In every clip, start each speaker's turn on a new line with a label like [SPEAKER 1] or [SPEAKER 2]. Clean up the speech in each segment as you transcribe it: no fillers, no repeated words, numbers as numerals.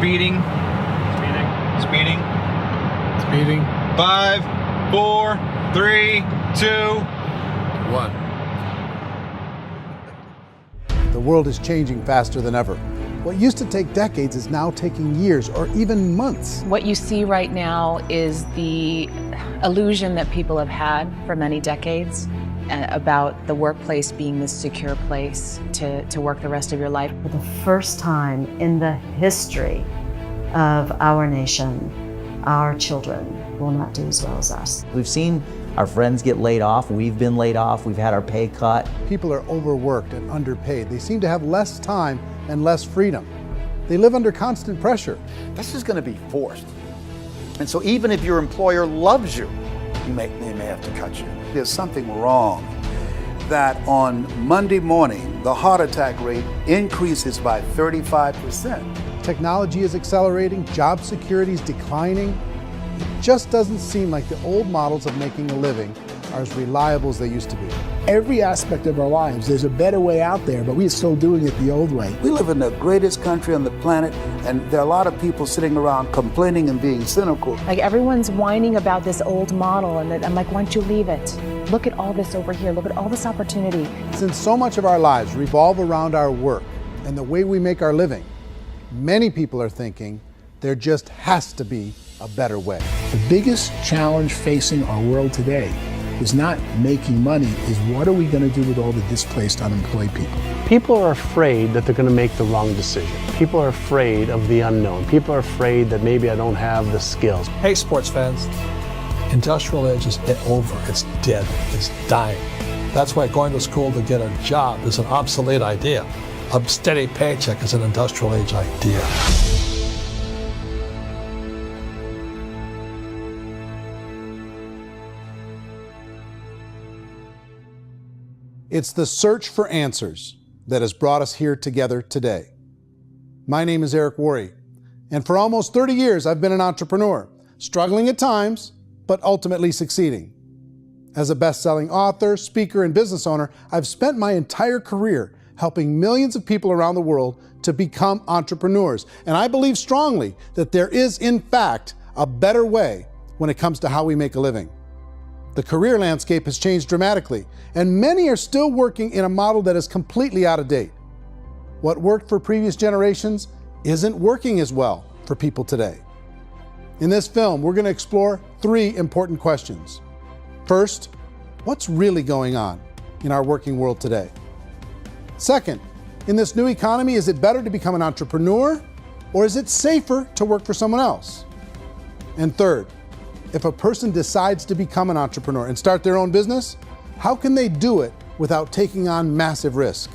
[SPEAKER 1] Speeding. Speeding.
[SPEAKER 2] Speeding.
[SPEAKER 1] 5, 4, 3, 2, 1.
[SPEAKER 3] The world is changing faster than ever. What used to take decades is now taking years or even months.
[SPEAKER 4] What you see right now is the illusion that people have had for many decades about the workplace being this secure place to work the rest of your life.
[SPEAKER 5] For the first time in the history of our nation, our children will not do as well as us.
[SPEAKER 6] We've seen our friends get laid off, we've been laid off, we've had our pay cut.
[SPEAKER 3] People are overworked and underpaid. They seem to have less time and less freedom. They live under constant pressure.
[SPEAKER 7] This is going to be forced. And so even if your employer loves you, they may have to cut you. There's something wrong that on Monday morning, the heart attack rate increases by 35%.
[SPEAKER 3] Technology is accelerating, job security is declining. It just doesn't seem like the old models of making a living are as reliable as they used to be.
[SPEAKER 8] Every aspect of our lives, there's a better way out there, but we're still doing it the old way.
[SPEAKER 7] We live in the greatest country on the planet, and there are a lot of people sitting around complaining and being cynical.
[SPEAKER 4] Like everyone's whining about this old model, and I'm like, why don't you leave it? Look at all this over here. Look at all this opportunity.
[SPEAKER 3] Since so much of our lives revolve around our work and the way we make our living, many people are thinking there just has to be a better way.
[SPEAKER 8] The biggest challenge facing our world today is not making money, is what are we going to do with all the displaced, unemployed people?
[SPEAKER 2] People are afraid that they're going to make the wrong decision. People are afraid of the unknown. People are afraid that maybe I don't have the skills.
[SPEAKER 9] Hey, sports fans, industrial age is over. It's dead. It's dying. That's why going to school to get a job is an obsolete idea. A steady paycheck is an industrial age idea.
[SPEAKER 3] It's the search for answers that has brought us here together today. My name is Eric Worre, and for almost 30 years I've been an entrepreneur, struggling at times, but ultimately succeeding. As a best-selling author, speaker, and business owner, I've spent my entire career helping millions of people around the world to become entrepreneurs. And I believe strongly that there is, in fact, a better way when it comes to how we make a living. The career landscape has changed dramatically, and many are still working in a model that is completely out of date. What worked for previous generations isn't working as well for people today. In this film, we're going to explore 3 important questions. First, what's really going on in our working world today? Second, in this new economy, is it better to become an entrepreneur, or is it safer to work for someone else? And third, if a person decides to become an entrepreneur and start their own business, how can they do it without taking on massive risk?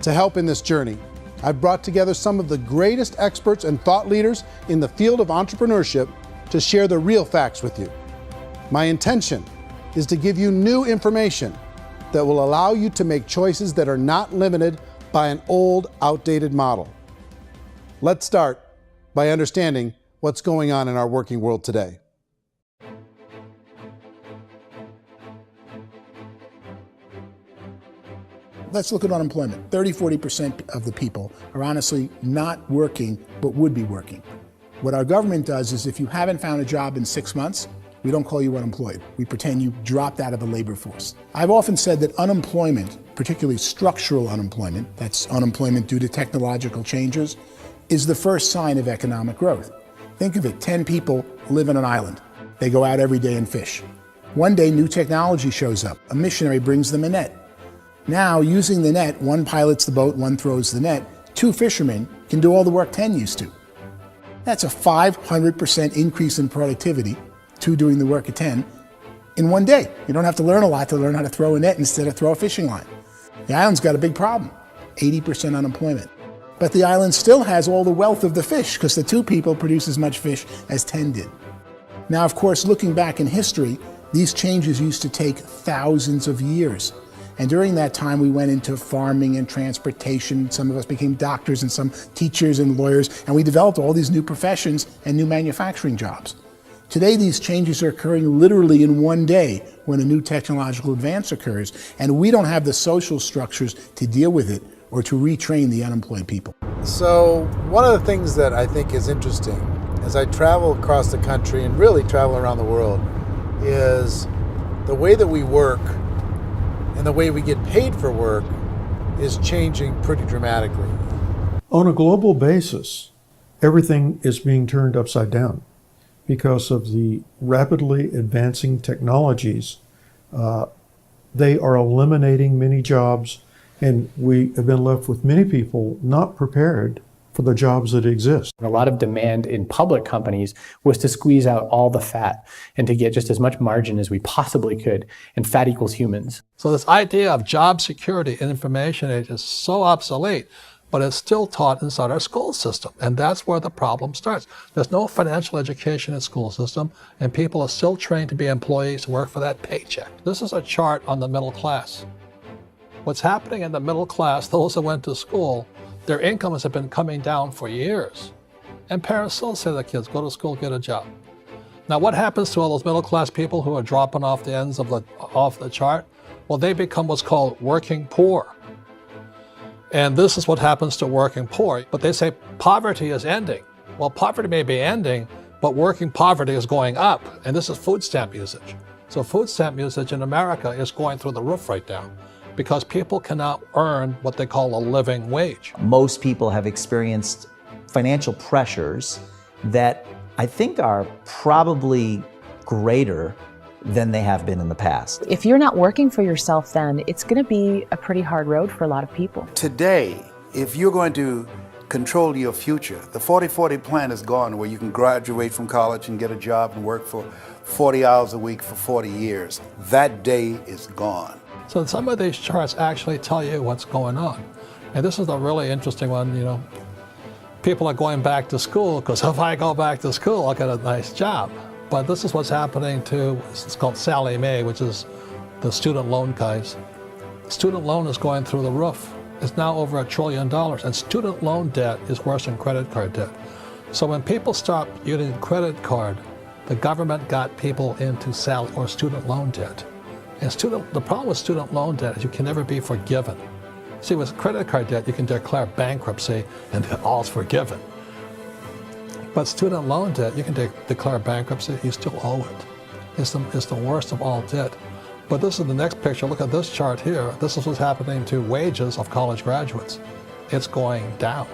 [SPEAKER 3] To help in this journey, I've brought together some of the greatest experts and thought leaders in the field of entrepreneurship to share the real facts with you. My intention is to give you new information that will allow you to make choices that are not limited by an old, outdated model. Let's start by understanding what's going on in our working world today.
[SPEAKER 8] Let's look at unemployment. 30–40% of the people are honestly not working, but would be working. What our government does is if you haven't found a job in 6 months, we don't call you unemployed. We pretend you dropped out of the labor force. I've often said that unemployment, particularly structural unemployment, that's unemployment due to technological changes, is the first sign of economic growth. Think of it, 10 people live on an island. They go out every day and fish. One day, new technology shows up. A missionary brings them a net. Now, using the net, one pilots the boat, one throws the net. 2 fishermen can do all the work 10 used to. That's a 500% increase in productivity, 2 doing the work of 10, in one day. You don't have to learn a lot to learn how to throw a net instead of throw a fishing line. The island's got a big problem, 80% unemployment. But the island still has all the wealth of the fish because the 2 people produce as much fish as 10 did. Now, of course, looking back in history, these changes used to take thousands of years. And during that time, we went into farming and transportation. Some of us became doctors and some teachers and lawyers, and we developed all these new professions and new manufacturing jobs. Today, these changes are occurring literally in one day when a new technological advance occurs, and we don't have the social structures to deal with it or to retrain the unemployed people.
[SPEAKER 3] So one of the things that I think is interesting as I travel across the country and really travel around the world is the way that we work and the way we get paid for work is changing pretty dramatically.
[SPEAKER 10] On a global basis, everything is being turned upside down because of the rapidly advancing technologies. They are eliminating many jobs, and we have been left with many people not prepared for the jobs that exist.
[SPEAKER 11] A lot of demand in public companies was to squeeze out all the fat and to get just as much margin as we possibly could, and fat equals humans.
[SPEAKER 9] So this idea of job security in information age is so obsolete, but it's still taught inside our school system, and that's where the problem starts. There's no financial education in school system, and people are still trained to be employees who work for that paycheck. This is a chart on the middle class. What's happening in the middle class, those that went to school, their incomes have been coming down for years. And parents still say to their kids, go to school, get a job. Now what happens to all those middle class people who are dropping off the ends of the chart? Well, they become what's called working poor. And this is what happens to working poor. But they say poverty is ending. Well, poverty may be ending, but working poverty is going up. And this is food stamp usage. So food stamp usage in America is going through the roof right now because people cannot earn what they call a living wage.
[SPEAKER 6] Most people have experienced financial pressures that I think are probably greater than they have been in the past.
[SPEAKER 4] If you're not working for yourself, then it's going to be a pretty hard road for a lot of people.
[SPEAKER 7] Today, if you're going to control your future, the 40-40 plan is gone, where you can graduate from college and get a job and work for 40 hours a week for 40 years. That day is gone.
[SPEAKER 9] So some of these charts actually tell you what's going on. And this is a really interesting one, you know. People are going back to school because if I go back to school, I'll get a nice job. But this is what's happening to, it's called Sallie Mae, which is the student loan guys. Student loan is going through the roof. It's now over $1 trillion, and student loan debt is worse than credit card debt. So when people stopped using credit card, the government got people into student loan debt. And the problem with student loan debt is you can never be forgiven. See, with credit card debt, you can declare bankruptcy and all's forgiven. But student loan debt, you can declare bankruptcy, you still owe it. It's the worst of all debt. But this is the next picture. Look at this chart here. This is what's happening to wages of college graduates. It's going down.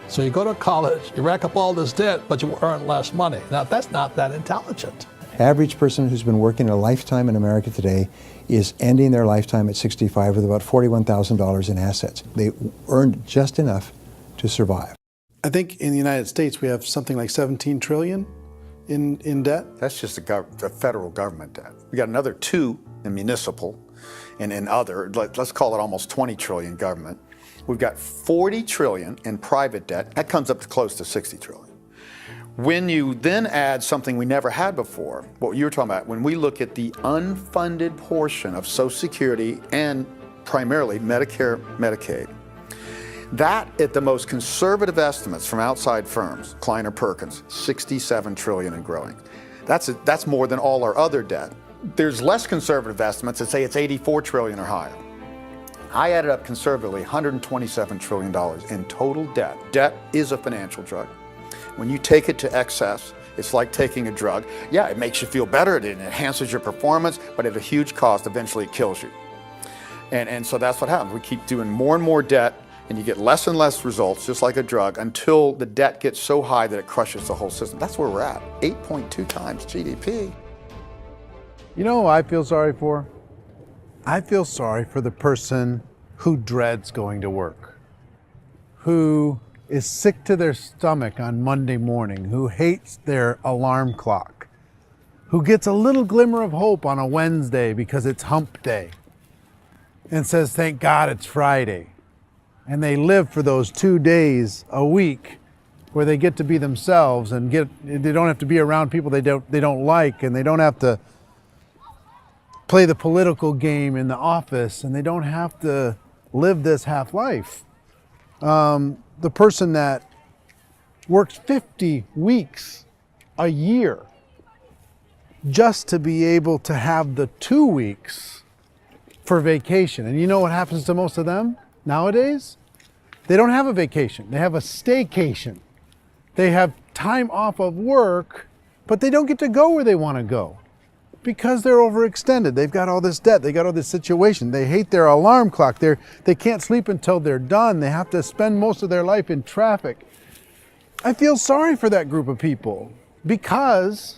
[SPEAKER 9] So you go to college, you rack up all this debt, but you earn less money. Now, that's not that intelligent.
[SPEAKER 12] Average person who's been working a lifetime in America today is ending their lifetime at 65 with about $41,000 in assets. They earned just enough to survive.
[SPEAKER 3] I think in the United States we have something like 17 trillion in debt.
[SPEAKER 7] That's just the federal government debt. We got another 2 in municipal and in other, let's call it almost 20 trillion government. We've got 40 trillion in private debt. That comes up to close to 60 trillion. When you then add something we never had before, what you were talking about, when we look at the unfunded portion of Social Security and primarily Medicare, Medicaid, that, at the most conservative estimates from outside firms, Kleiner Perkins, 67 trillion and growing. That's more than all our other debt. There's less conservative estimates that say it's 84 trillion or higher. I added up conservatively $127 trillion in total debt. Debt is a financial drug. When you take it to excess, it's like taking a drug. Yeah, it makes you feel better, it enhances your performance, but at a huge cost, eventually it kills you. And so that's what happens. We keep doing more and more debt, and you get less and less results, just like a drug, until the debt gets so high that it crushes the whole system. That's where we're at, 8.2 times GDP.
[SPEAKER 3] You know who I feel sorry for? I feel sorry for the person who dreads going to work, who is sick to their stomach on Monday morning, who hates their alarm clock, who gets a little glimmer of hope on a Wednesday because it's hump day and says, thank God it's Friday. And they live for those 2 days a week where they get to be themselves and they don't have to be around people they don't like, and they don't have to play the political game in the office, and they don't have to live this half life. The person that works 50 weeks a year just to be able to have the 2 weeks for vacation. And you know what happens to most of them nowadays? They don't have a vacation. They have a staycation. They have time off of work, but they don't get to go where they want to go because they're overextended. They've got all this debt. They got all this situation. They hate their alarm clock. They can't sleep until they're done. They have to spend most of their life in traffic. I feel sorry for that group of people because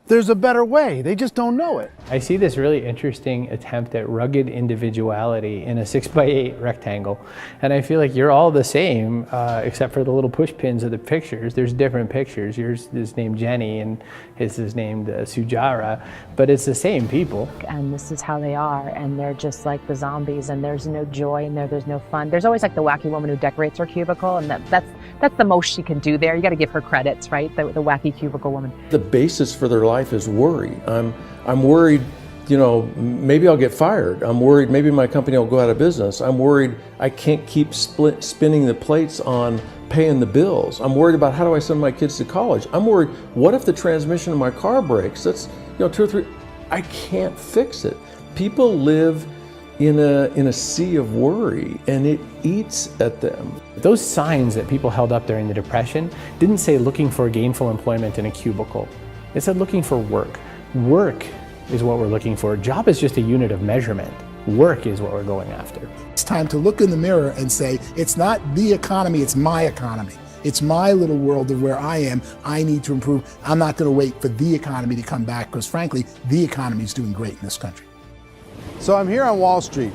[SPEAKER 3] there's a better way. They just don't know it.
[SPEAKER 11] I see this really interesting attempt at rugged individuality in a 6x8 rectangle. And I feel like you're all the same, except for the little push pins of the pictures. There's different pictures. Yours is named Jenny and his is named Sujara, but it's the same people.
[SPEAKER 4] And this is how they are, and they're just like the zombies, and there's no joy in there, there's no fun. There's always like the wacky woman who decorates her cubicle, and that's the most she can do there. You got to give her credits, right? The wacky cubicle woman.
[SPEAKER 13] The basis for their life is worry. I'm worried, you know, maybe I'll get fired. I'm worried maybe my company will go out of business. I'm worried I can't keep spinning the plates on paying the bills. I'm worried about how do I send my kids to college. I'm worried, what if the transmission of my car breaks? That's, you know, 2 or 3, I can't fix it. People live in a sea of worry, and it eats at them.
[SPEAKER 11] Those signs that people held up during the Depression didn't say looking for gainful employment in a cubicle. It said looking for work. Work is what we're looking for. Job is just a unit of measurement. Work is what we're going after.
[SPEAKER 8] It's time to look in the mirror and say, it's not the economy, it's my economy. It's my little world of where I am. I need to improve. I'm not going to wait for the economy to come back because frankly, the economy is doing great in this country.
[SPEAKER 3] So I'm here on Wall Street,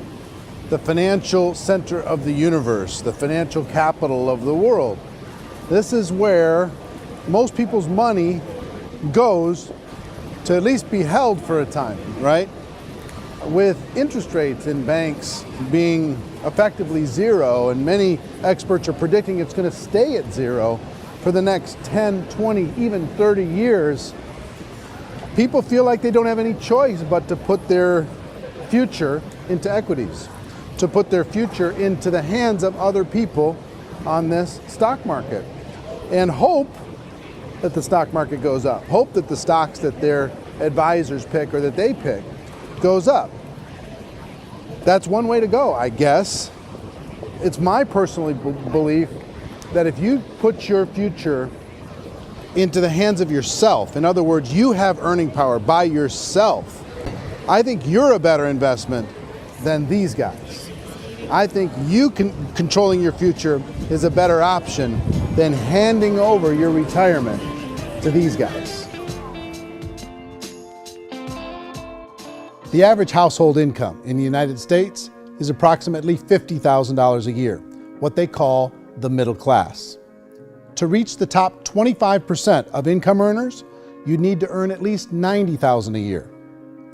[SPEAKER 3] the financial center of the universe, the financial capital of the world. This is where most people's money goes to at least be held for a time, right? With interest rates in banks being effectively zero, and many experts are predicting it's going to stay at zero for the next 10, 20, even 30 years, people feel like they don't have any choice but to put their future into equities, to put their future into the hands of other people on this stock market, and hope that the stock market goes up, hope that the stocks that their advisors pick or that they pick goes up. That's one way to go, I guess. It's my personal belief that if you put your future into the hands of yourself, in other words, you have earning power by yourself, I think you're a better investment than these guys. I think you controlling your future is a better option than handing over your retirement to these guys. The average household income in the United States is approximately $50,000 a year, what they call the middle class. To reach the top 25% of income earners, you'd need to earn at least $90,000 a year.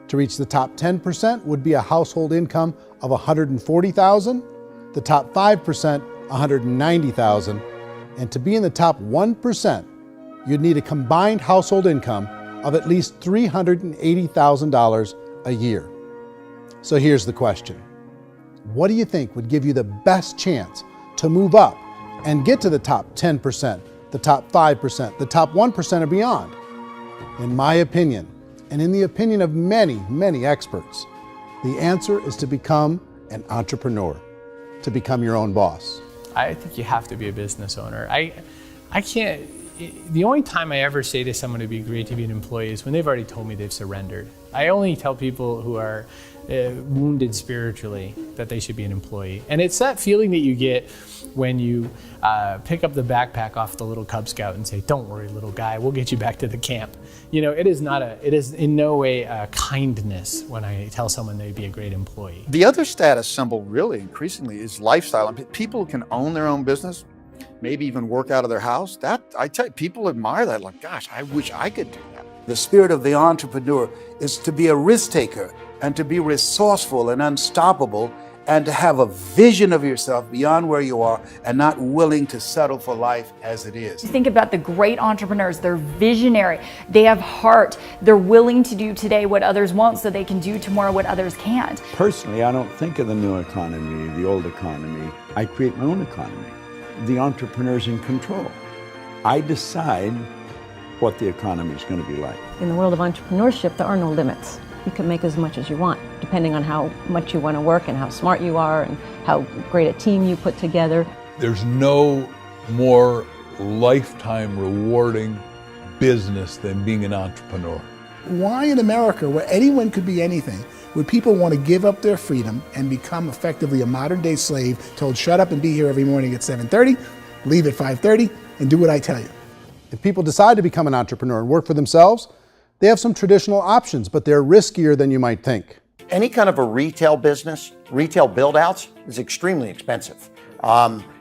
[SPEAKER 3] To reach the top 10% would be a household income of $140,000, the top 5%, $190,000, and to be in the top 1%, you'd need a combined household income of at least $380,000 a year. So here's the question. What do you think would give you the best chance to move up and get to the top 10%, the top 5%, the top 1% or beyond? In my opinion, and in the opinion of many, many experts, the answer is to become an entrepreneur, to become your own boss.
[SPEAKER 11] I think you have to be a business owner. I can't, the only time I ever say to someone it'd be great to be an employee is when they've already told me they've surrendered. I only tell people who are wounded spiritually that they should be an employee. And it's that feeling that you get when you pick up the backpack off the little Cub Scout and say, "Don't worry, little guy, we'll get you back to the camp." You know, it is in no way a kindness when I tell someone they'd be a great employee.
[SPEAKER 7] The other status symbol really increasingly is lifestyle. I mean, people can own their own business, maybe even work out of their house. That, I tell you, people admire that. Like, gosh, I wish I could do that. The spirit of the entrepreneur is to be a risk taker and to be resourceful and unstoppable and to have a vision of yourself beyond where you are and not willing to settle for life as it is.
[SPEAKER 14] Think about the great entrepreneurs. They're visionary. They have heart. They're willing to do today what others won't so they can do tomorrow what others can't.
[SPEAKER 15] Personally, I don't think of the new economy, the old economy. I create my own economy. The entrepreneur's in control. I decide what the economy is going to be like.
[SPEAKER 16] In the world of entrepreneurship, there are no limits. You can make as much as you want, depending on how much you want to work and how smart you are and how great a team you put together.
[SPEAKER 17] There's no more lifetime rewarding business than being an entrepreneur.
[SPEAKER 8] Why in America, where anyone could be anything, would people want to give up their freedom and become effectively a modern-day slave, told shut up and be here every morning at 7:30, leave at 5:30, and do what I tell you?
[SPEAKER 3] If people decide to become an entrepreneur and work for themselves, they have some traditional options, but they're riskier than you might think.
[SPEAKER 18] Any kind of a retail business, retail build-outs, is extremely expensive.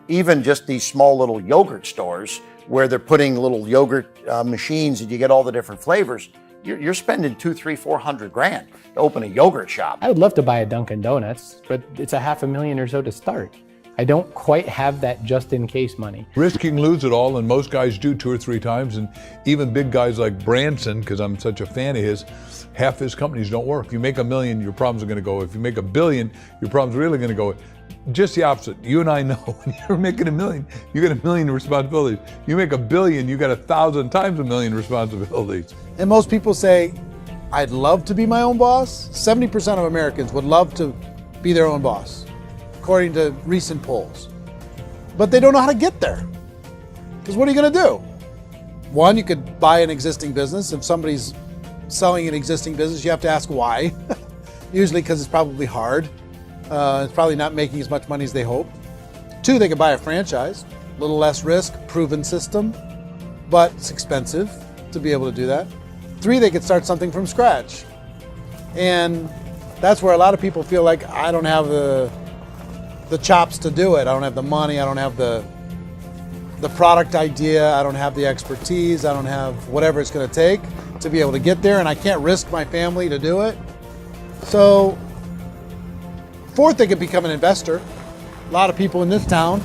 [SPEAKER 18] Even just these small little yogurt stores where they're putting little yogurt machines and you get all the different flavors, you're spending $200,000, $300,000, $400,000 to open a yogurt shop.
[SPEAKER 11] I would love to buy a Dunkin' Donuts, but it's $500,000 or so to start. I don't quite have that just in case money.
[SPEAKER 17] Risk you can lose it all, and most guys do 2 or 3 times, and even big guys like Branson, because I'm such a fan of his, half his companies don't work. If you make $1 million, your problems are going to go. If you make $1 billion, your problem's really going to go. Just the opposite. You and I know when you're making $1 million, you get $1 million responsibilities. You make $1 billion, you got 1,000 times $1 million responsibilities.
[SPEAKER 3] And most people say, I'd love to be my own boss. 70% of Americans would love to be their own boss, according to recent polls. But they don't know how to get there. Because what are you going to do? One, you could buy an existing business. If somebody's selling an existing business, you have to ask why. Usually because it's probably hard. It's probably not making as much money as they hope. 2, they could buy a franchise. A little less risk, proven system, but it's expensive to be able to do that. 3, they could start something from scratch. And that's where a lot of people feel like, I don't have the chops to do it. I don't have the money. I don't have the product idea. I don't have the expertise. I don't have whatever it's going to take to be able to get there, and I can't risk my family to do it. So, 4th, they could become an investor. A lot of people in this town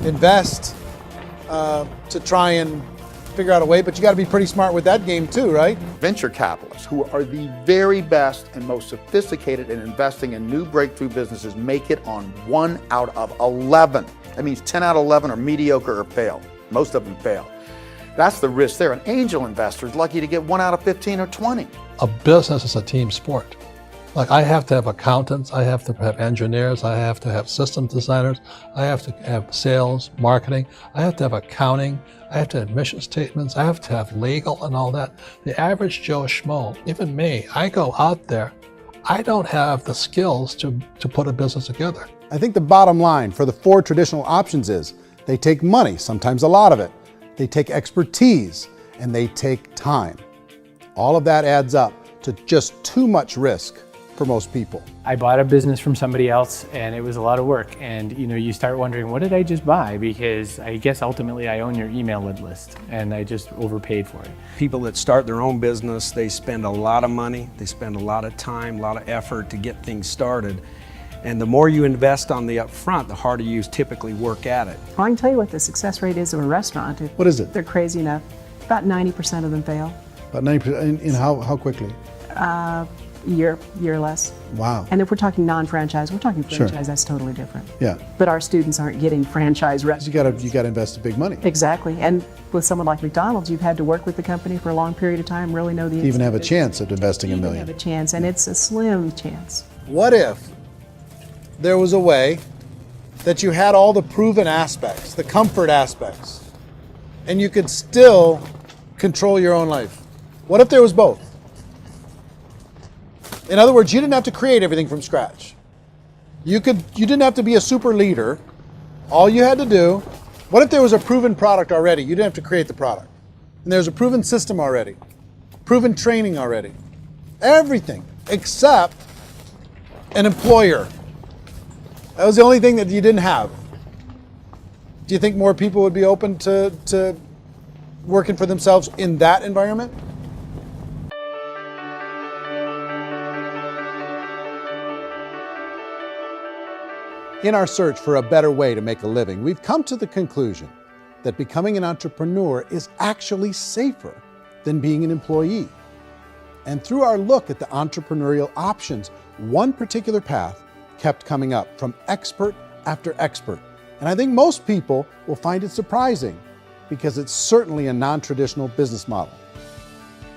[SPEAKER 3] invest to try and figure out a way, but you got to be pretty smart with that game too, right?
[SPEAKER 7] Venture capitalists, who are the very best and most sophisticated in investing in new breakthrough businesses, make it on 1 out of 11. That means 10 out of 11 are mediocre or fail. Most of them fail. That's the risk there. An angel investor is lucky to get 1 out of 15 or 20.
[SPEAKER 9] A business is a team sport. Like, I have to have accountants, I have to have engineers, I have to have system designers, I have to have sales, marketing, I have to have accounting, I have to have mission statements, I have to have legal and all that. The average Joe Schmo, even me, I go out there, I don't have the skills to put a business together.
[SPEAKER 3] I think the bottom line for the 4 traditional options is they take money, sometimes a lot of it. They take expertise, and they take time. All of that adds up to just too much risk for most people.
[SPEAKER 11] I bought a business from somebody else and it was a lot of work. And you start wondering, what did I just buy? Because I guess ultimately I own your email list and I just overpaid for it.
[SPEAKER 19] People that start their own business, they spend a lot of money, they spend a lot of time, a lot of effort to get things started. And the more you invest on the upfront, the harder you typically work at it.
[SPEAKER 20] I can tell you what the success rate is of a restaurant.
[SPEAKER 3] What is it?
[SPEAKER 20] They're crazy enough. About 90% of them fail.
[SPEAKER 3] About 90%, in how quickly?
[SPEAKER 20] Year less.
[SPEAKER 3] Wow.
[SPEAKER 20] And if we're talking non-franchise, we're talking franchise,
[SPEAKER 3] Sure.
[SPEAKER 20] That's totally different.
[SPEAKER 3] Yeah.
[SPEAKER 20] But our students aren't getting franchise restaurants.
[SPEAKER 3] You got to invest big money.
[SPEAKER 20] Exactly. And with someone like McDonald's, you've had to work with the company for a long period of time, really know the
[SPEAKER 3] To even have a
[SPEAKER 20] business.
[SPEAKER 3] chance at investing $1 million.
[SPEAKER 20] Have a chance, and it's a slim chance.
[SPEAKER 3] What if there was a way that you had all the proven aspects, the comfort aspects, and you could still control your own life? What if there was both? In other words, you didn't have to create everything from scratch. You didn't have to be a super leader. All you had to do, what if there was a proven product already? You didn't have to create the product. And there's a proven system already, proven training already. Everything except an employer. That was the only thing that you didn't have. Do you think more people would be open to working for themselves in that environment? In our search for a better way to make a living, we've come to the conclusion that becoming an entrepreneur is actually safer than being an employee. And through our look at the entrepreneurial options, one particular path kept coming up from expert after expert. And I think most people will find it surprising because it's certainly a non-traditional business model.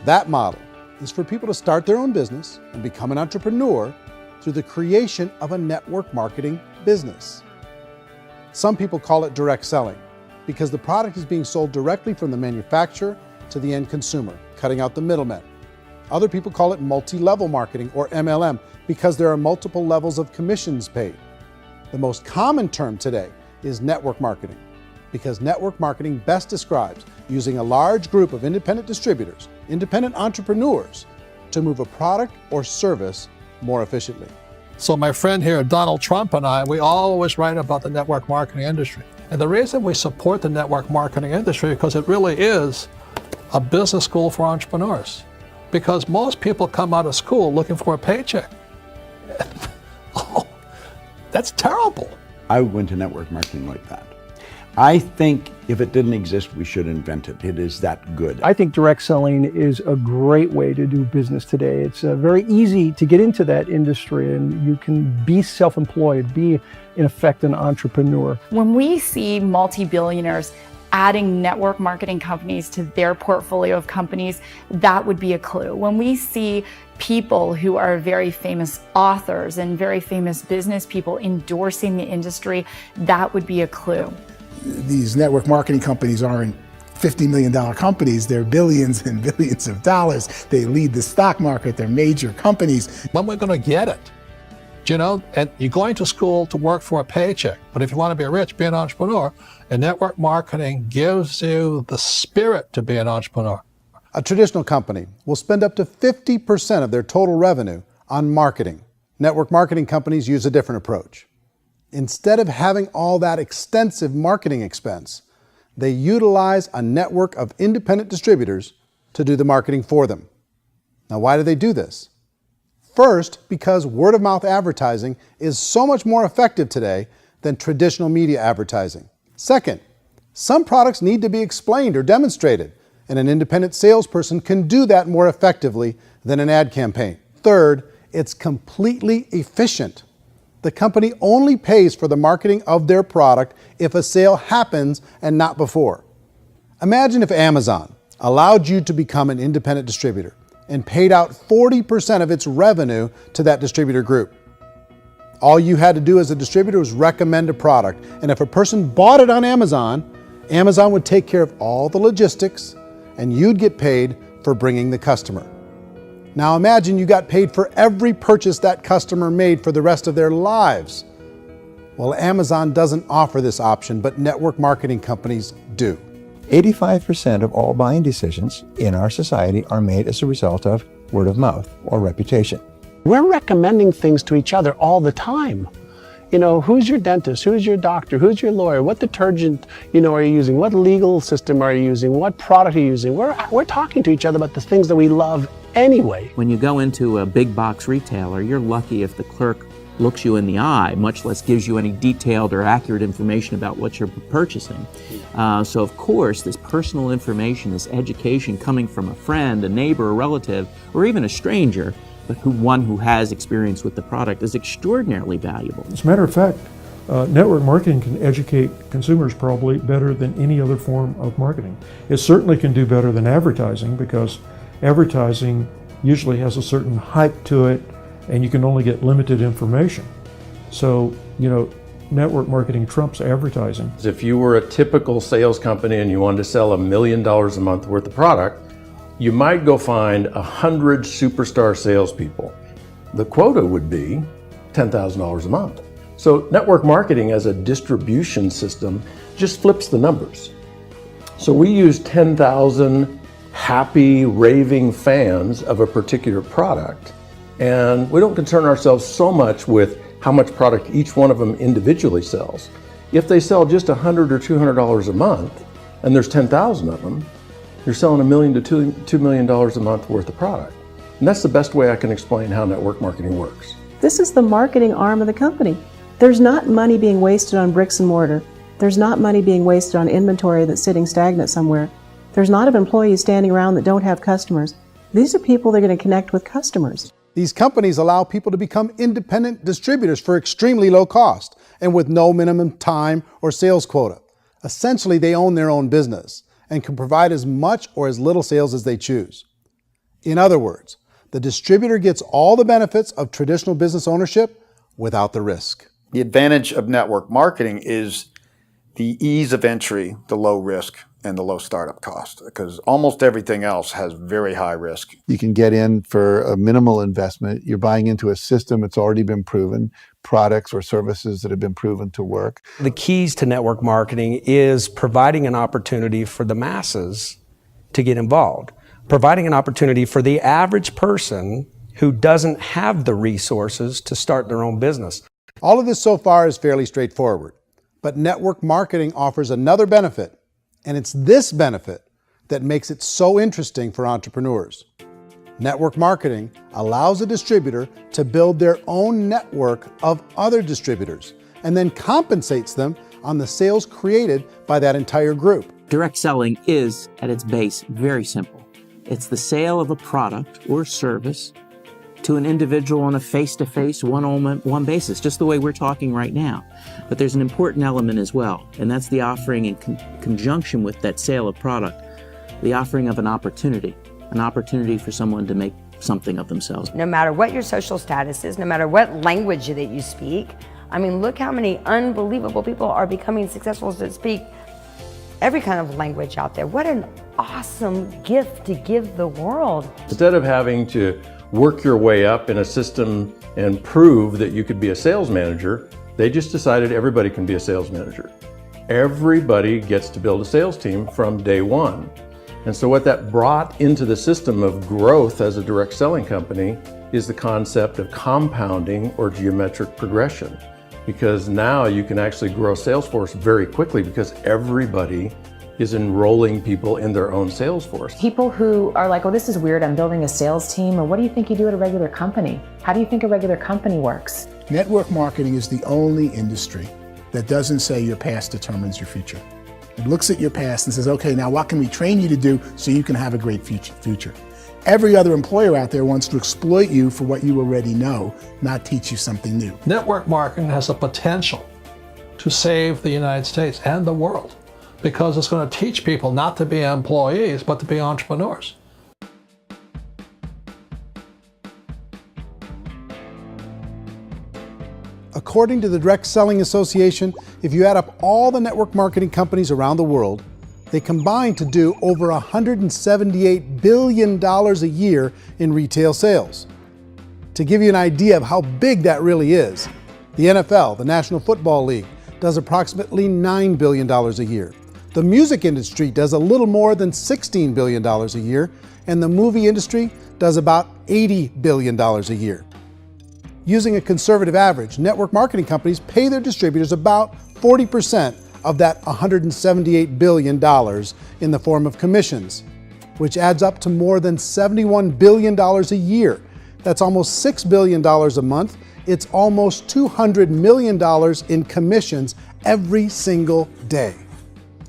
[SPEAKER 3] That model is for people to start their own business and become an entrepreneur through the creation of a network marketing business. Some people call it direct selling because the product is being sold directly from the manufacturer to the end consumer, cutting out the middlemen. Other people call it multi-level marketing, or MLM, because there are multiple levels of commissions paid. The most common term today is network marketing, because network marketing best describes using a large group of independent distributors, independent entrepreneurs, to move a product or service more efficiently.
[SPEAKER 9] So my friend here, Donald Trump, and I, we always write about the network marketing industry. And the reason we support the network marketing industry is because it really is a business school for entrepreneurs. Because most people come out of school looking for a paycheck. Oh, that's terrible.
[SPEAKER 15] I would go into network marketing like that. I think if it didn't exist, we should invent it. It is that good.
[SPEAKER 21] I think direct selling is a great way to do business today. It's very easy to get into that industry, and you can be self-employed, be in effect an entrepreneur.
[SPEAKER 14] When we see multi-billionaires adding network marketing companies to their portfolio of companies, that would be a clue. When we see people who are very famous authors and very famous business people endorsing the industry, that would be a clue.
[SPEAKER 8] These network marketing companies aren't $50 million companies, they're billions and billions of dollars. They lead the stock market, they're major companies.
[SPEAKER 9] When we're going to get it? You know, and you're going to school to work for a paycheck, but if you want to be rich, be an entrepreneur, and network marketing gives you the spirit to be an entrepreneur.
[SPEAKER 3] A traditional company will spend up to 50% of their total revenue on marketing. Network marketing companies use a different approach. Instead of having all that extensive marketing expense, they utilize a network of independent distributors to do the marketing for them. Now, why do they do this? First, because word-of-mouth advertising is so much more effective today than traditional media advertising. Second, some products need to be explained or demonstrated, and an independent salesperson can do that more effectively than an ad campaign. Third, it's completely efficient. The company only pays for the marketing of their product if a sale happens and not before. Imagine if Amazon allowed you to become an independent distributor and paid out 40% of its revenue to that distributor group. All you had to do as a distributor was recommend a product, and if a person bought it on Amazon, Amazon would take care of all the logistics, and you'd get paid for bringing the customer. Now imagine you got paid for every purchase that customer made for the rest of their lives. Well, Amazon doesn't offer this option, but network marketing companies do.
[SPEAKER 12] 85% of all buying decisions in our society are made as a result of word of mouth or reputation.
[SPEAKER 2] We're recommending things to each other all the time. You know, who's your dentist? Who's your doctor? Who's your lawyer? What detergent, are you using? What legal system are you using? What product are you using? We're talking to each other about the things that we love anyway.
[SPEAKER 22] When you go into a big box retailer, you're lucky if the clerk looks you in the eye, much less gives you any detailed or accurate information about what you're purchasing. So of course, this personal information, this education coming from a friend, a neighbor, a relative, or even a stranger, but one who has experience with the product is extraordinarily valuable.
[SPEAKER 10] As a matter of fact, network marketing can educate consumers probably better than any other form of marketing. It certainly can do better than advertising, because advertising usually has a certain hype to it, and you can only get limited information. So, network marketing trumps advertising.
[SPEAKER 13] If you were a typical sales company and you wanted to sell $1 million a month worth of product, you might go find 100 superstar salespeople. The quota would be $10,000 a month. So network marketing as a distribution system just flips the numbers. So we use 10,000 happy, raving fans of a particular product, and we don't concern ourselves so much with how much product each one of them individually sells. If they sell just $100 or $200 a month, and there's 10,000 of them, you're selling $1 million to $2 million a month worth of product. And that's the best way I can explain how network marketing works.
[SPEAKER 20] This is the marketing arm of the company. There's not money being wasted on bricks and mortar. There's not money being wasted on inventory that's sitting stagnant somewhere. There's not of employees standing around that don't have customers. These are people that are going to connect with customers.
[SPEAKER 3] These companies allow people to become independent distributors for extremely low cost and with no minimum time or sales quota. Essentially, they own their own business and can provide as much or as little sales as they choose. In other words, the distributor gets all the benefits of traditional business ownership without the risk.
[SPEAKER 7] The advantage of network marketing is the ease of entry, the low risk, and the low startup cost, because almost everything else has very high risk.
[SPEAKER 1] You can get in for a minimal investment. You're buying into a system that's already been proven, products or services that have been proven to work.
[SPEAKER 19] The keys to network marketing is providing an opportunity for the masses to get involved, providing an opportunity for the average person who doesn't have the resources to start their own business.
[SPEAKER 3] All of this so far is fairly straightforward, but network marketing offers another benefit, and it's this benefit that makes it so interesting for entrepreneurs. Network marketing allows a distributor to build their own network of other distributors and then compensates them on the sales created by that entire group.
[SPEAKER 22] Direct selling is, at its base, very simple. It's the sale of a product or service to an individual on a face-to-face, one-on-one basis, just the way we're talking right now. But there's an important element as well, and that's the offering in conjunction with that sale of product, the offering of an opportunity for someone to make something of themselves.
[SPEAKER 5] No matter what your social status is, no matter what language that you speak, I mean, look how many unbelievable people are becoming successful that speak every kind of language out there. What an awesome gift to give the world.
[SPEAKER 13] Instead of having to work your way up in a system and prove that you could be a sales manager, they just decided everybody can be a sales manager. Everybody gets to build a sales team from day one. And so what that brought into the system of growth as a direct selling company is the concept of compounding or geometric progression. Because now you can actually grow sales force very quickly because everybody is enrolling people in their own sales force.
[SPEAKER 4] People who are like, oh, this is weird, I'm building a sales team, or what do you think you do at a regular company? How do you think a regular company works?
[SPEAKER 8] Network marketing is the only industry that doesn't say your past determines your future. It looks at your past and says, okay, now what can we train you to do so you can have a great future? Every other employer out there wants to exploit you for what you already know, not teach you something new.
[SPEAKER 9] Network marketing has the potential to save the United States and the world because it's going to teach people not to be employees, but to be entrepreneurs.
[SPEAKER 3] According to the Direct Selling Association, if you add up all the network marketing companies around the world, they combine to do over $178 billion a year in retail sales. To give you an idea of how big that really is, the NFL, the National Football League, does approximately $9 billion a year. The music industry does a little more than $16 billion a year, and the movie industry does about $80 billion a year. Using a conservative average, network marketing companies pay their distributors about 40% of that $178 billion in the form of commissions, which adds up to more than $71 billion a year. That's almost $6 billion a month. It's almost $200 million in commissions every single day.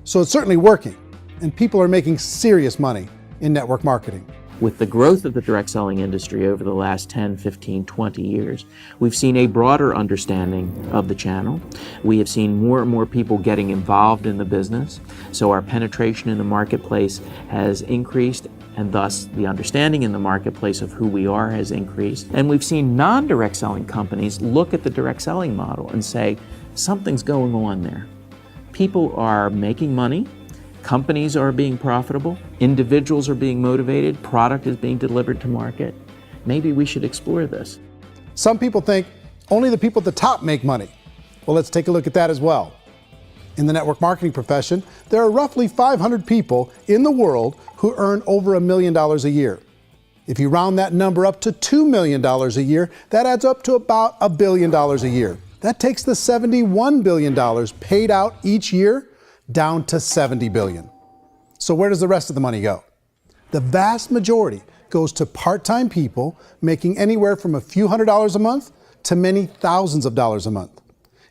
[SPEAKER 3] So it's certainly working, and people are making serious money in network marketing.
[SPEAKER 22] With the growth of the direct selling industry over the last 10, 15, 20 years, we've seen a broader understanding of the channel. We have seen more and more people getting involved in the business, so our penetration in the marketplace has increased, and thus the understanding in the marketplace of who we are has increased. And we've seen non-direct selling companies look at the direct selling model and say, something's going on there. People are making money, companies are being profitable, individuals are being motivated, product is being delivered to market. Maybe we should explore this.
[SPEAKER 3] Some people think only the people at the top make money. Well, let's take a look at that as well. In the network marketing profession, there are roughly 500 people in the world who earn over $1 million a year. If you round that number up to $2 million a year, that adds up to about $1 billion a year. That takes the $71 billion paid out each year down to $70 billion. So where does the rest of the money go? The vast majority goes to part-time people making anywhere from a few $100s a month to many thousands of dollars a month.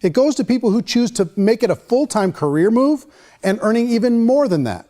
[SPEAKER 3] It goes to people who choose to make it a full-time career move and earning even more than that.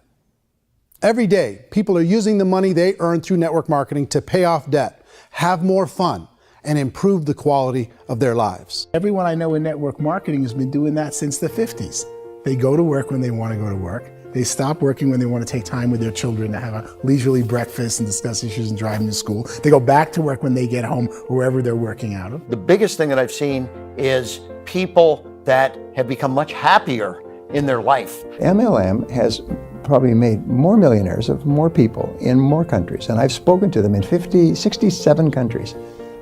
[SPEAKER 3] Every day, people are using the money they earn through network marketing to pay off debt, have more fun, and improve the quality of their lives.
[SPEAKER 8] Everyone I know in network marketing has been doing that since the 50s. They go to work when they want to go to work. They stop working when they want to take time with their children to have a leisurely breakfast and discuss issues and drive them to school. They go back to work when they get home, wherever they're working out of.
[SPEAKER 18] The biggest thing that I've seen is people that have become much happier in their life.
[SPEAKER 12] MLM has probably made more millionaires of more people in more countries, and I've spoken to them in 67 countries,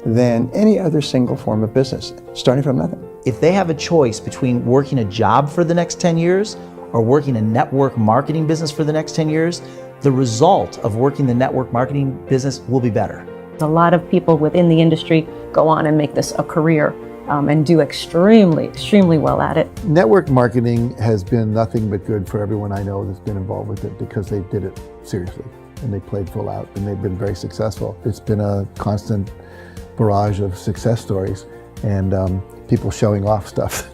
[SPEAKER 12] than any other single form of business, starting from nothing.
[SPEAKER 6] If they have a choice between working a job for the next 10 years or working a network marketing business for the next 10 years, the result of working the network marketing business will be better.
[SPEAKER 16] A lot of people within the industry go on and make this a career and do extremely well at it.
[SPEAKER 1] Network marketing has been nothing but good for everyone I know that's been involved with it because they did it seriously and they played full out and they've been very successful. It's been a constant barrage of success stories and people showing off stuff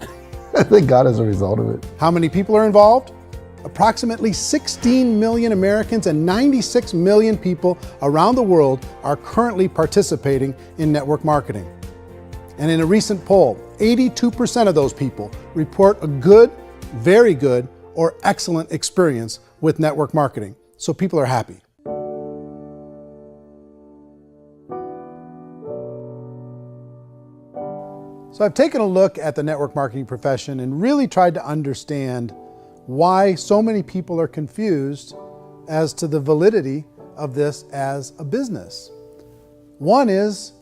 [SPEAKER 1] that they got as a result of it.
[SPEAKER 3] How many people are involved? Approximately 16 million Americans and 96 million people around the world are currently participating in network marketing. And in a recent poll, 82% of those people report a good, very good, or excellent experience with network marketing. So people are happy. So I've taken a look at the network marketing profession and really tried to understand why so many people are confused as to the validity of this as a business. One is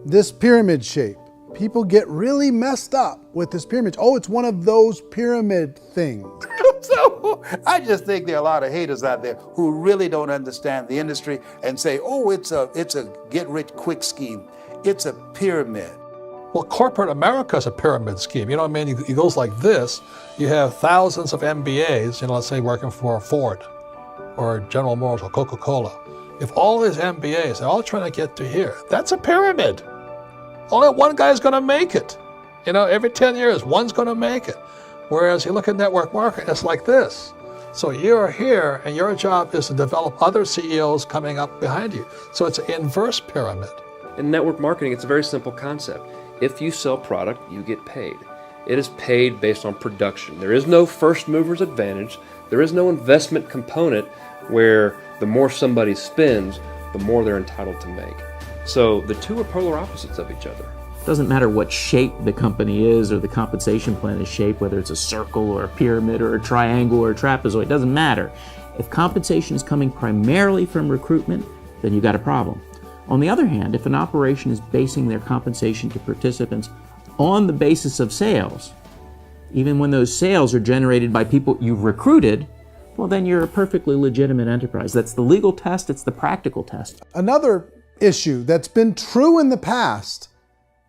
[SPEAKER 3] this pyramid shape. People get really messed up with this pyramid. Oh, it's one of those pyramid things.
[SPEAKER 7] So I just think there are a lot of haters out there who really don't understand the industry and say, oh, it's a get-rich-quick scheme. It's a pyramid.
[SPEAKER 9] Well, corporate America is a pyramid scheme. You know what I mean? It goes like this. You have thousands of MBAs, let's say working for Ford or General Motors or Coca-Cola. If all these MBAs, they're all trying to get to here, that's a pyramid. Only one guy's going to make it. Every 10 years, one's going to make it. Whereas you look at network marketing, it's like this. So you're here, and your job is to develop other CEOs coming up behind you. So it's an inverse pyramid.
[SPEAKER 23] In network marketing, it's a very simple concept. If you sell product, you get paid. It is paid based on production. There is no first mover's advantage. There is no investment component where the more somebody spends, the more they're entitled to make. So the two are polar opposites of each other.
[SPEAKER 22] It doesn't matter what shape the company is or the compensation plan is shaped, whether it's a circle or a pyramid or a triangle or a trapezoid, it doesn't matter. If compensation is coming primarily from recruitment, then you got a problem. On the other hand, if an operation is basing their compensation to participants on the basis of sales, even when those sales are generated by people you've recruited, well, then you're a perfectly legitimate enterprise. That's the legal test, it's the practical test.
[SPEAKER 3] Another issue that's been true in the past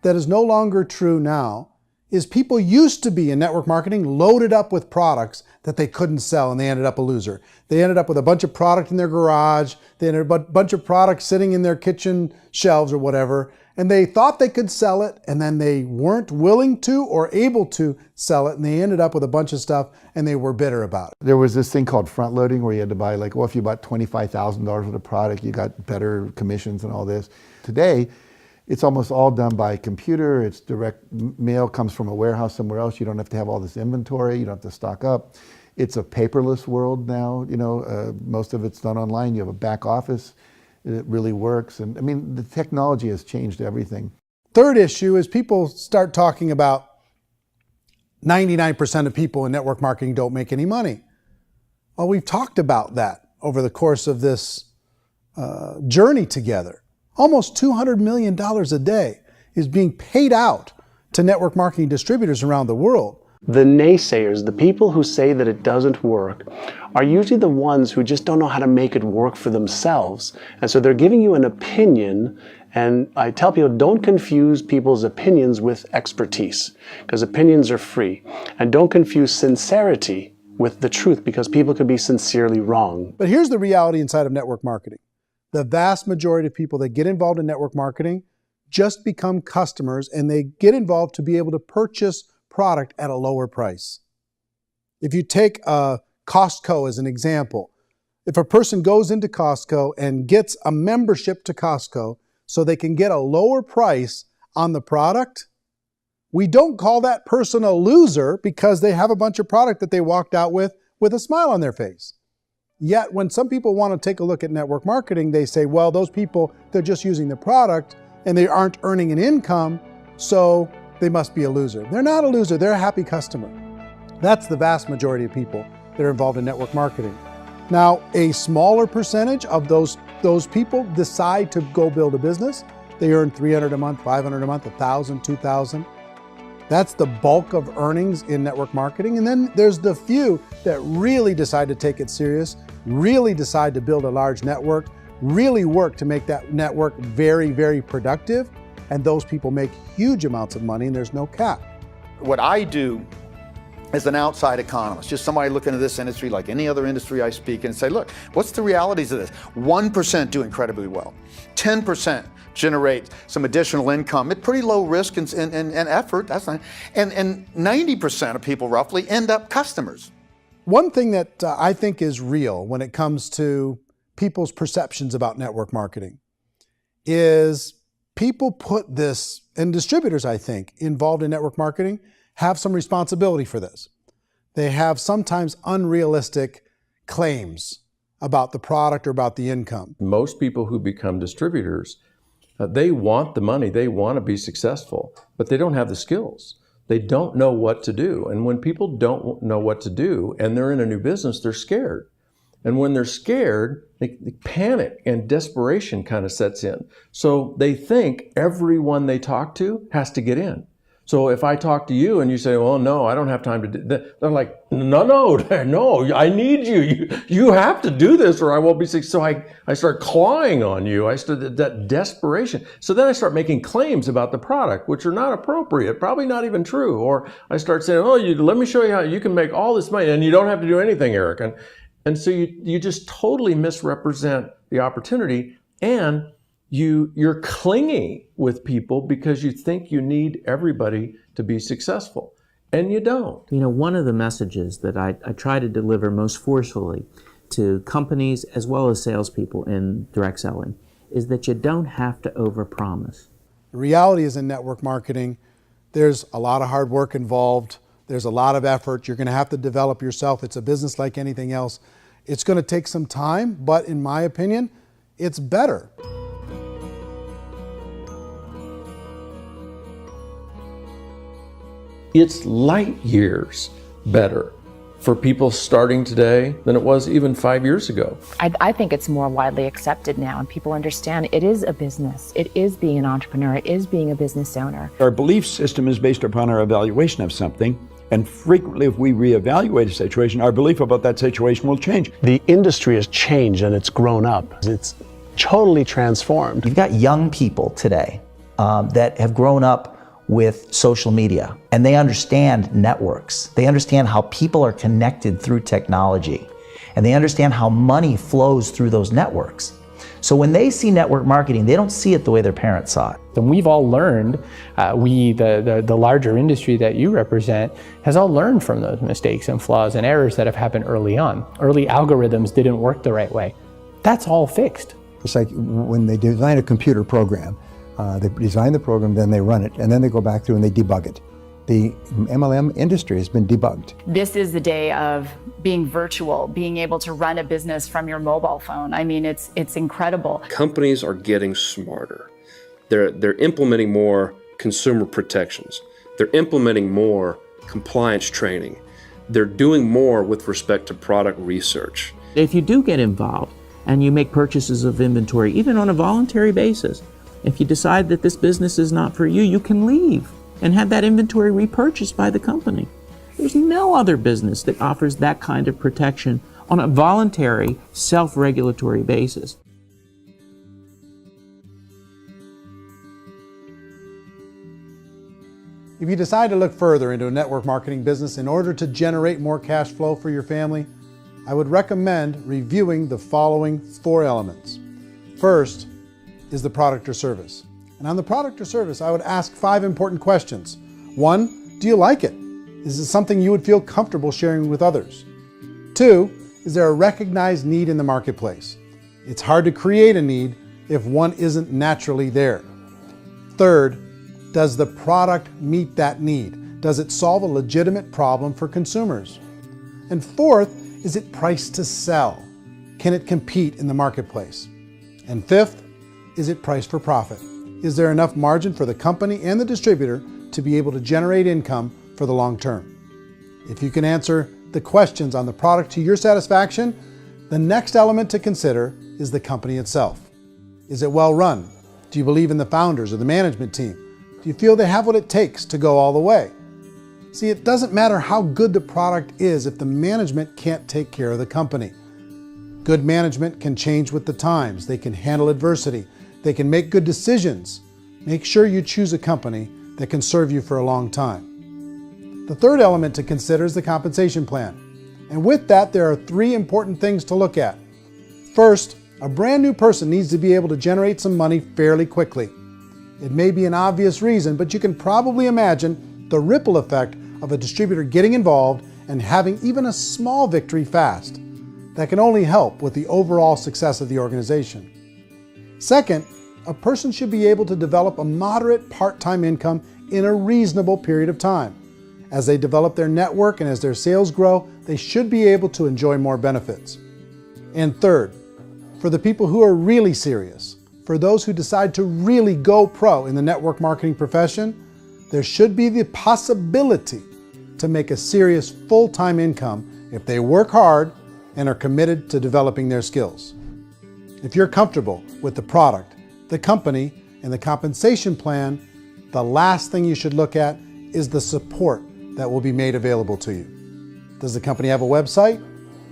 [SPEAKER 3] that is no longer true now is people used to be in network marketing loaded up with products that they couldn't sell and they ended up a loser. They ended up with a bunch of product in their garage, they ended up with a bunch of products sitting in their kitchen shelves or whatever, and they thought they could sell it and then they weren't willing to or able to sell it and they ended up with a bunch of stuff and they were bitter about it.
[SPEAKER 1] There was this thing called front loading where you had to buy if you bought $25,000 worth of product, you got better commissions and all this. Today, it's almost all done by computer. It's direct mail comes from a warehouse somewhere else. You don't have to have all this inventory. You don't have to stock up. It's a paperless world now. Most of it's done online. You have a back office. It really works. And the technology has changed everything.
[SPEAKER 3] Third issue is people start talking about 99% of people in network marketing don't make any money. Well, we've talked about that over the course of this journey together. Almost $200 million a day is being paid out to network marketing distributors around the world.
[SPEAKER 2] The naysayers, the people who say that it doesn't work, are usually the ones who just don't know how to make it work for themselves. And so they're giving you an opinion, and I tell people, don't confuse people's opinions with expertise, because opinions are free. And don't confuse sincerity with the truth, because people could be sincerely wrong.
[SPEAKER 3] But here's the reality inside of network marketing. The vast majority of people that get involved in network marketing just become customers and they get involved to be able to purchase product at a lower price. If you take Costco as an example, if a person goes into Costco and gets a membership to Costco so they can get a lower price on the product, we don't call that person a loser because they have a bunch of product that they walked out with a smile on their face. Yet when some people want to take a look at network marketing, they say, well, those people, they're just using the product and they aren't earning an income, so they must be a loser. They're not a loser, they're a happy customer. That's the vast majority of people that are involved in network marketing. Now, a smaller percentage of those people decide to go build a business. They earn $300 a month, $500 a month, $1,000, $2,000. That's the bulk of earnings in network marketing. And then there's the few that really decide to take it serious, really decide to build a large network, really work to make that network very, very productive. And those people make huge amounts of money and there's no cap.
[SPEAKER 7] What I do as an outside economist, just somebody looking at this industry like any other industry I speak and say, look, what's the realities of this? 1% do incredibly well. 10% generate some additional income at pretty low risk and effort. That's not, and 90% of people roughly end up customers.
[SPEAKER 3] One thing that I think is real when it comes to people's perceptions about network marketing is people put this, and distributors, I think, involved in network marketing have some responsibility for this. They have sometimes unrealistic claims about the product or about the income.
[SPEAKER 13] Most people who become distributors, they want the money, they want to be successful, but they don't have the skills. They don't know what to do. And when people don't know what to do and they're in a new business, they're scared. And when they're scared, they panic and desperation kind of sets in. So they think everyone they talk to has to get in. So if I talk to you and you say, well, no, I don't have time to do that, they're like, no, I need you. You have to do this or I won't be successful. So I start clawing on you. I start that desperation. So then I start making claims about the product, which are not appropriate, probably not even true. Or I start saying, oh, let me show you how you can make all this money and you don't have to do anything, Eric. And so you just totally misrepresent the opportunity, and you're clingy with people because you think you need everybody to be successful, and you don't.
[SPEAKER 22] You know, one of the messages that I try to deliver most forcefully to companies as well as salespeople in direct selling is that you don't have to overpromise.
[SPEAKER 3] The reality is in network marketing, there's a lot of hard work involved. There's a lot of effort. You're going to have to develop yourself. It's a business like anything else. It's going to take some time, but in my opinion, it's better.
[SPEAKER 13] It's light years better for people starting today than it was even 5 years ago.
[SPEAKER 4] I think it's more widely accepted now, and people understand it is a business. It is being an entrepreneur. It is being a business owner.
[SPEAKER 11] Our belief system is based upon our evaluation of something. And frequently, if we reevaluate a situation, our belief about that situation will change.
[SPEAKER 2] The industry has changed and it's grown up. It's totally transformed.
[SPEAKER 6] You've got young people today that have grown up with social media, and they understand networks. They understand how people are connected through technology, and they understand how money flows through those networks. So when they see network marketing, they don't see it the way their parents saw it.
[SPEAKER 15] And we've all learned, the larger industry that you represent, has all learned from those mistakes and flaws and errors that have happened early on. Early algorithms didn't work the right way. That's all fixed.
[SPEAKER 12] It's like when they design a computer program, they design the program, then they run it, and then they go back through and they debug it. The MLM industry has been debugged.
[SPEAKER 14] This is the day of being virtual, being able to run a business from your mobile phone. I mean, it's incredible.
[SPEAKER 23] Companies are getting smarter. They're implementing more consumer protections. They're implementing more compliance training. They're doing more with respect to product research.
[SPEAKER 22] If you do get involved and you make purchases of inventory, even on a voluntary basis, if you decide that this business is not for you, you can leave and have that inventory repurchased by the company. There's no other business that offers that kind of protection on a voluntary, self-regulatory basis.
[SPEAKER 3] If you decide to look further into a network marketing business in order to generate more cash flow for your family, I would recommend reviewing the following 4 elements. First is the product or service. And on the product or service, I would ask 5 important questions. 1, do you like it? Is it something you would feel comfortable sharing with others? 2, is there a recognized need in the marketplace? It's hard to create a need if one isn't naturally there. 3rd, does the product meet that need? Does it solve a legitimate problem for consumers? And 4th, is it priced to sell? Can it compete in the marketplace? And 5th, is it priced for profit? Is there enough margin for the company and the distributor to be able to generate income for the long term? If you can answer the questions on the product to your satisfaction, the next element to consider is the company itself. Is it well run? Do you believe in the founders or the management team? Do you feel they have what it takes to go all the way? See, it doesn't matter how good the product is if the management can't take care of the company. Good management can change with the times. They can handle adversity. They can make good decisions. Make sure you choose a company that can serve you for a long time. The third element to consider is the compensation plan. And with that, there are 3 important things to look at. First, a brand new person needs to be able to generate some money fairly quickly. It may be an obvious reason, but you can probably imagine the ripple effect of a distributor getting involved and having even a small victory fast. That can only help with the overall success of the organization. Second, a person should be able to develop a moderate part-time income in a reasonable period of time. As they develop their network and as their sales grow, they should be able to enjoy more benefits. And third, for the people who are really serious, for those who decide to really go pro in the network marketing profession, there should be the possibility to make a serious full-time income if they work hard and are committed to developing their skills. If you're comfortable with the product, the company, and the compensation plan, the last thing you should look at is the support that will be made available to you. Does the company have a website?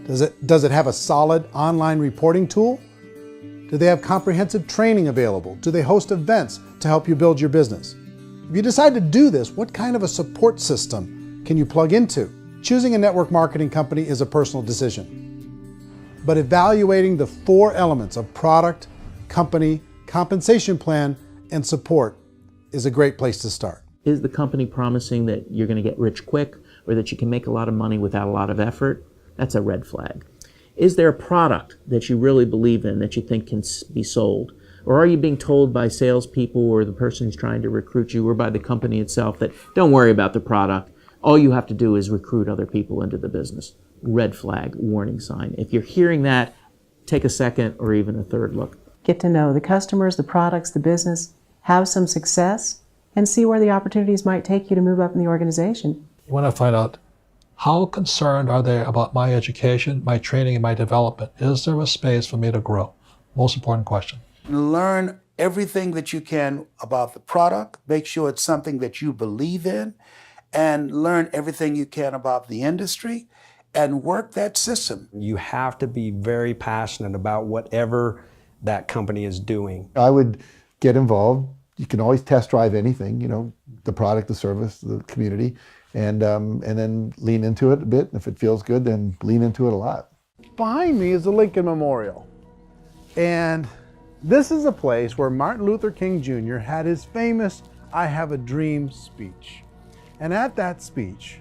[SPEAKER 3] Does it have a solid online reporting tool? Do they have comprehensive training available? Do they host events to help you build your business? If you decide to do this, what kind of a support system can you plug into? Choosing a network marketing company is a personal decision. But evaluating the 4 elements of product, company, compensation plan, and support is a great place to start.
[SPEAKER 22] Is the company promising that you're going to get rich quick or that you can make a lot of money without a lot of effort? That's a red flag. Is there a product that you really believe in that you think can be sold? Or are you being told by salespeople or the person who's trying to recruit you or by the company itself that don't worry about the product, all you have to do is recruit other people into the business? Red flag, warning sign. If you're hearing that, take a second or even a third look.
[SPEAKER 20] Get to know the customers, the products, the business, have some success, and see where the opportunities might take you to move up in the organization.
[SPEAKER 9] You want to find out how concerned are they about my education, my training, and my development? Is there a space for me to grow? Most important question.
[SPEAKER 7] Learn everything that you can about the product. Make sure it's something that you believe in, and learn everything you can about the industry and work that system.
[SPEAKER 19] You have to be very passionate about whatever that company is doing.
[SPEAKER 1] I would get involved. You can always test drive anything, the product, the service, the community, and then lean into it a bit. If it feels good, then lean into it a lot.
[SPEAKER 3] Behind me is the Lincoln Memorial. And this is a place where Martin Luther King Jr. had his famous "I Have a Dream" speech. And at that speech,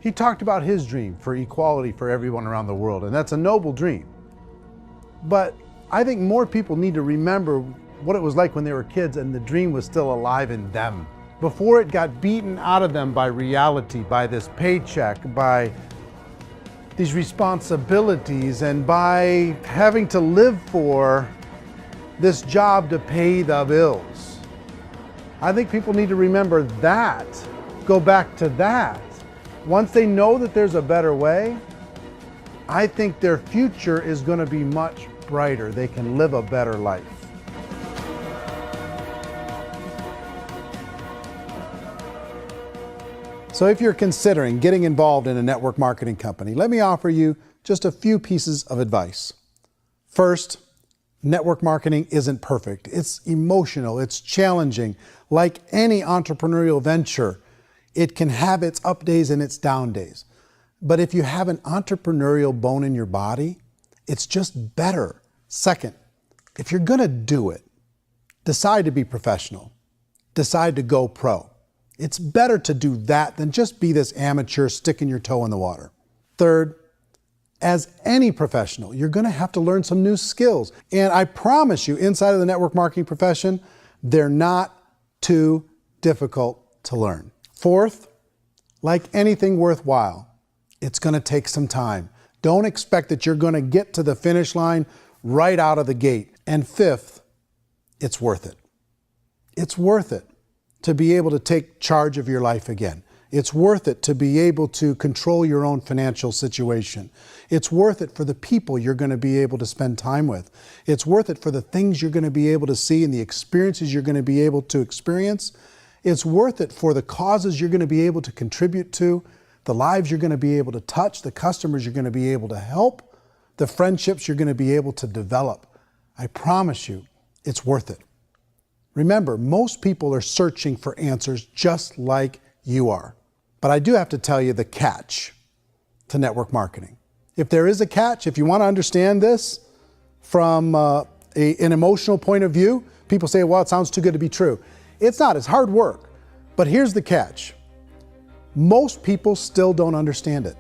[SPEAKER 3] he talked about his dream for equality for everyone around the world, and that's a noble dream. But I think more people need to remember what it was like when they were kids and the dream was still alive in them, before it got beaten out of them by reality, by this paycheck, by these responsibilities, and by having to live for this job to pay the bills. I think people need to remember that, go back to that. Once they know that there's a better way, I think their future is going to be much brighter. They can live a better life. So if you're considering getting involved in a network marketing company, let me offer you just a few pieces of advice. First, network marketing isn't perfect. It's emotional, it's challenging. Like any entrepreneurial venture, it can have its up days and its down days. But if you have an entrepreneurial bone in your body, it's just better. Second, if you're gonna do it, decide to be professional. Decide to go pro. It's better to do that than just be this amateur sticking your toe in the water. Third, as any professional, you're gonna have to learn some new skills. And I promise you, inside of the network marketing profession, they're not too difficult to learn. Fourth, like anything worthwhile, it's gonna take some time. Don't expect that you're gonna get to the finish line right out of the gate. And fifth, it's worth it. It's worth it to be able to take charge of your life again. It's worth it to be able to control your own financial situation. It's worth it for the people you're going to be able to spend time with. It's worth it for the things you're going to be able to see and the experiences you're going to be able to experience. It's worth it for the causes you're going to be able to contribute to, the lives you're going to be able to touch, the customers you're going to be able to help, the friendships you're going to be able to develop. I promise you, it's worth it. Remember, most people are searching for answers just like you are. But I do have to tell you the catch to network marketing. If there is a catch, if you want to understand this from an emotional point of view, people say, well, it sounds too good to be true. It's not, it's hard work. But here's the catch. Most people still don't understand it.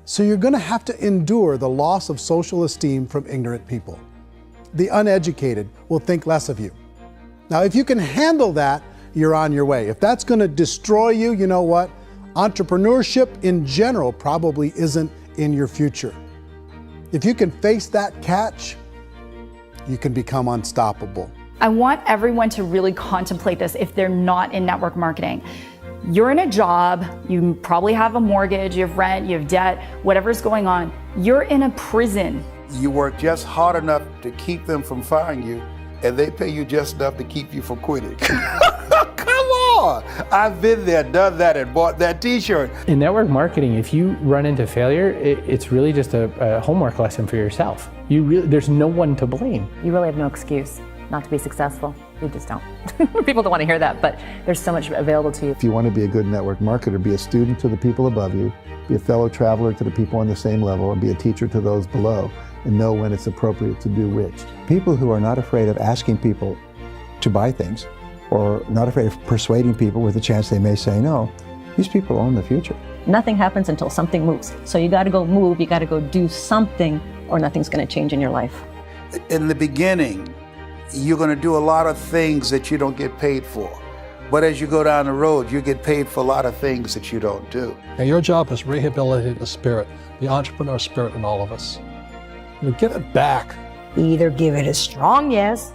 [SPEAKER 3] So you're going to have to endure the loss of social esteem from ignorant people. The uneducated will think less of you. Now, if you can handle that, you're on your way. If that's going to destroy you, you know what? Entrepreneurship in general probably isn't in your future. If you can face that catch, you can become unstoppable.
[SPEAKER 14] I want everyone to really contemplate this if they're not in network marketing. You're in a job, you probably have a mortgage, you have rent, you have debt, whatever's going on. You're in a prison.
[SPEAKER 7] You work just hard enough to keep them from firing you, and they pay you just enough to keep you from quitting. Come on! I've been there, done that, and bought that t-shirt.
[SPEAKER 15] In network marketing, if you run into failure, it's really just a homework lesson for yourself. There's no one to blame.
[SPEAKER 4] You really have no excuse not to be successful. You just don't. People don't want to hear that, but there's so much available to you.
[SPEAKER 1] If you want to be a good network marketer, be a student to the people above you, be a fellow traveler to the people on the same level, and be a teacher to those below, and know when it's appropriate to do which.
[SPEAKER 12] People who are not afraid of asking people to buy things, or not afraid of persuading people with a chance they may say no, these people own the future.
[SPEAKER 16] Nothing happens until something moves. So you got to go move, you got to go do something, or nothing's going to change in your life.
[SPEAKER 7] In the beginning, you're going to do a lot of things that you don't get paid for. But as you go down the road, you get paid for a lot of things that you don't do.
[SPEAKER 9] And your job is rehabilitate the spirit, the entrepreneur spirit in all of us. Get it back.
[SPEAKER 5] Either give it a strong yes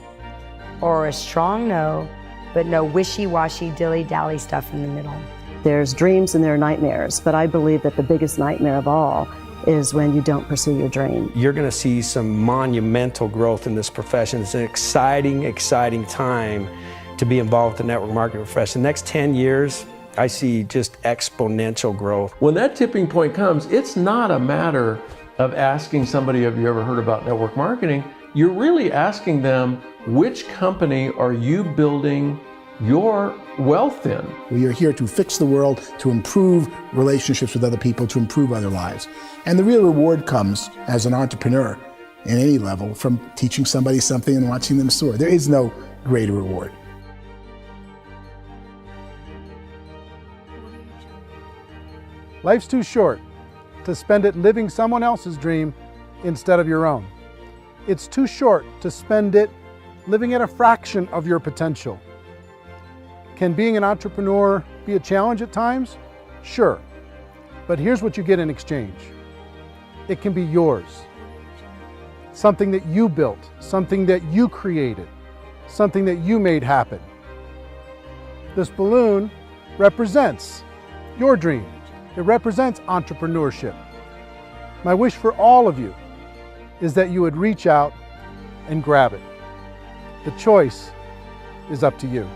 [SPEAKER 5] or a strong no, but no wishy-washy, dilly-dally stuff in the middle.
[SPEAKER 20] There's dreams and there are nightmares, but I believe that the biggest nightmare of all is when you don't pursue your dream.
[SPEAKER 19] You're going to see some monumental growth in this profession. It's an exciting, exciting time to be involved with the network marketing profession. The next 10 years, I see just exponential growth.
[SPEAKER 13] When that tipping point comes, it's not a matter of asking somebody, have you ever heard about network marketing? You're really asking them, which company are you building your wealth in?
[SPEAKER 8] We are here to fix the world, to improve relationships with other people, to improve other lives. And the real reward comes as an entrepreneur in any level from teaching somebody something and watching them soar. There is no greater reward.
[SPEAKER 3] Life's too short to spend it living someone else's dream instead of your own. It's too short to spend it living at a fraction of your potential. Can being an entrepreneur be a challenge at times? Sure. But here's what you get in exchange. It can be yours. Something that you built, something that you created, something that you made happen. This balloon represents your dream. It represents entrepreneurship. My wish for all of you is that you would reach out and grab it. The choice is up to you.